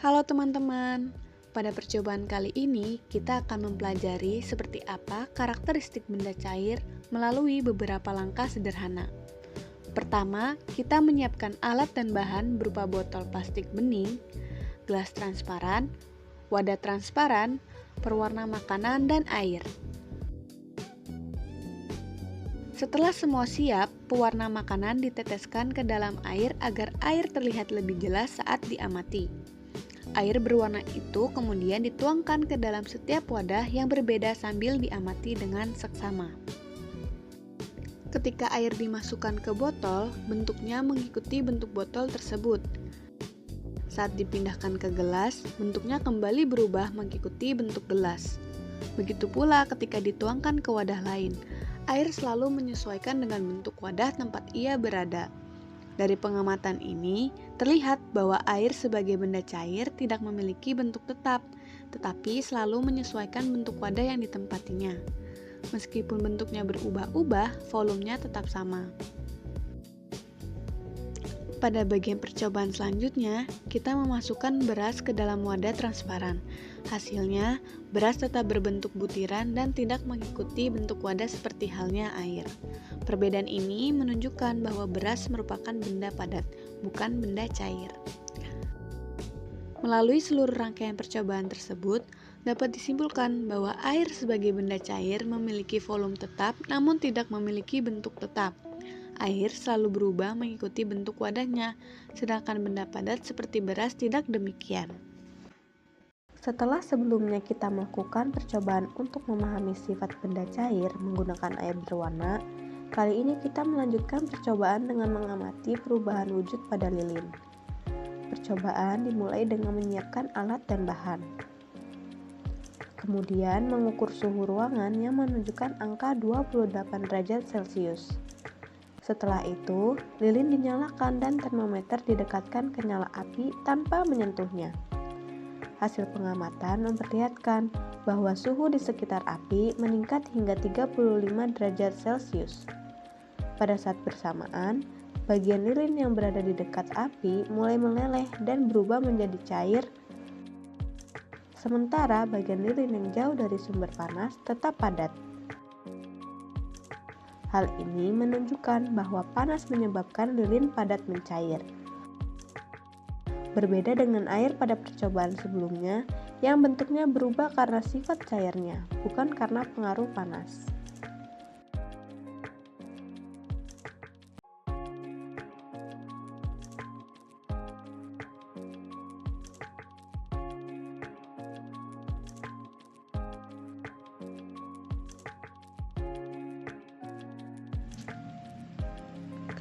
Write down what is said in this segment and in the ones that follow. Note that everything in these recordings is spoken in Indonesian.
Halo teman-teman, pada percobaan kali ini kita akan mempelajari seperti apa karakteristik benda cair melalui beberapa langkah sederhana. Pertama, kita menyiapkan alat dan bahan berupa botol plastik bening, gelas transparan, wadah transparan, perwarna makanan, dan air. Setelah semua siap, pewarna makanan diteteskan ke dalam air agar air terlihat lebih jelas saat diamati. Air berwarna itu kemudian dituangkan ke dalam setiap wadah yang berbeda sambil diamati dengan seksama. Ketika air dimasukkan ke botol, bentuknya mengikuti bentuk botol tersebut. Saat dipindahkan ke gelas, bentuknya kembali berubah mengikuti bentuk gelas. Begitu pula ketika dituangkan ke wadah lain, air selalu menyesuaikan dengan bentuk wadah tempat ia berada. Dari pengamatan ini, terlihat bahwa air sebagai benda cair tidak memiliki bentuk tetap, tetapi selalu menyesuaikan bentuk wadah yang ditempatinya. Meskipun bentuknya berubah-ubah, volumenya tetap sama. Pada bagian percobaan selanjutnya, kita memasukkan beras ke dalam wadah transparan. Hasilnya, beras tetap berbentuk butiran dan tidak mengikuti bentuk wadah seperti halnya air. Perbedaan ini menunjukkan bahwa beras merupakan benda padat, bukan benda cair. Melalui seluruh rangkaian percobaan tersebut, dapat disimpulkan bahwa air sebagai benda cair memiliki volume tetap namun tidak memiliki bentuk tetap. Air selalu berubah mengikuti bentuk wadahnya, sedangkan benda padat seperti beras tidak demikian. Setelah sebelumnya kita melakukan percobaan untuk memahami sifat benda cair menggunakan air berwarna, kali ini kita melanjutkan percobaan dengan mengamati perubahan wujud pada lilin. Percobaan dimulai dengan menyiapkan alat dan bahan. Kemudian mengukur suhu ruangan yang menunjukkan angka 28 derajat Celcius. Setelah itu, lilin dinyalakan dan termometer didekatkan ke nyala api tanpa menyentuhnya. Hasil pengamatan memperlihatkan bahwa suhu di sekitar api meningkat hingga 35 derajat Celcius. Pada saat bersamaan, bagian lilin yang berada di dekat api mulai meleleh dan berubah menjadi cair, sementara bagian lilin yang jauh dari sumber panas tetap padat. Hal ini menunjukkan bahwa panas menyebabkan lilin padat mencair. Berbeda dengan air pada percobaan sebelumnya yang bentuknya berubah karena sifat cairnya, bukan karena pengaruh panas.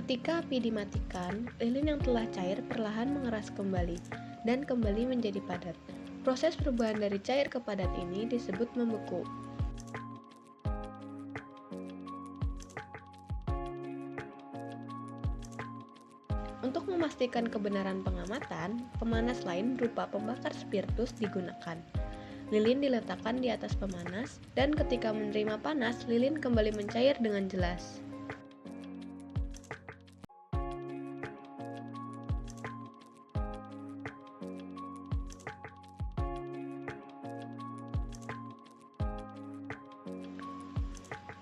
Ketika api dimatikan, lilin yang telah cair perlahan mengeras kembali dan kembali menjadi padat. Proses perubahan dari cair ke padat ini disebut membeku. Untuk memastikan kebenaran pengamatan, pemanas lain berupa pembakar spiritus digunakan. Lilin diletakkan di atas pemanas, dan ketika menerima panas, lilin kembali mencair dengan jelas.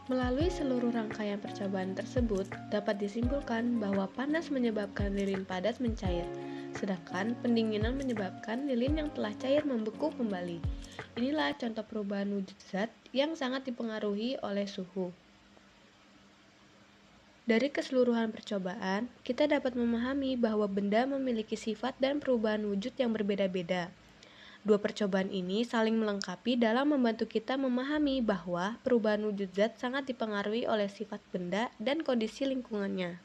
Melalui seluruh rangkaian percobaan tersebut, dapat disimpulkan bahwa panas menyebabkan lilin padat mencair, sedangkan pendinginan menyebabkan lilin yang telah cair membeku kembali. Inilah contoh perubahan wujud zat yang sangat dipengaruhi oleh suhu. Dari keseluruhan percobaan, kita dapat memahami bahwa benda memiliki sifat dan perubahan wujud yang berbeda-beda. Dua percobaan ini saling melengkapi dalam membantu kita memahami bahwa perubahan wujud zat sangat dipengaruhi oleh sifat benda dan kondisi lingkungannya.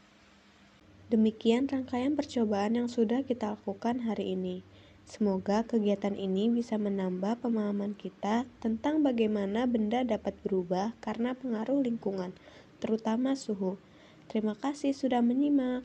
Demikian rangkaian percobaan yang sudah kita lakukan hari ini. Semoga kegiatan ini bisa menambah pemahaman kita tentang bagaimana benda dapat berubah karena pengaruh lingkungan, terutama suhu. Terima kasih sudah menyimak.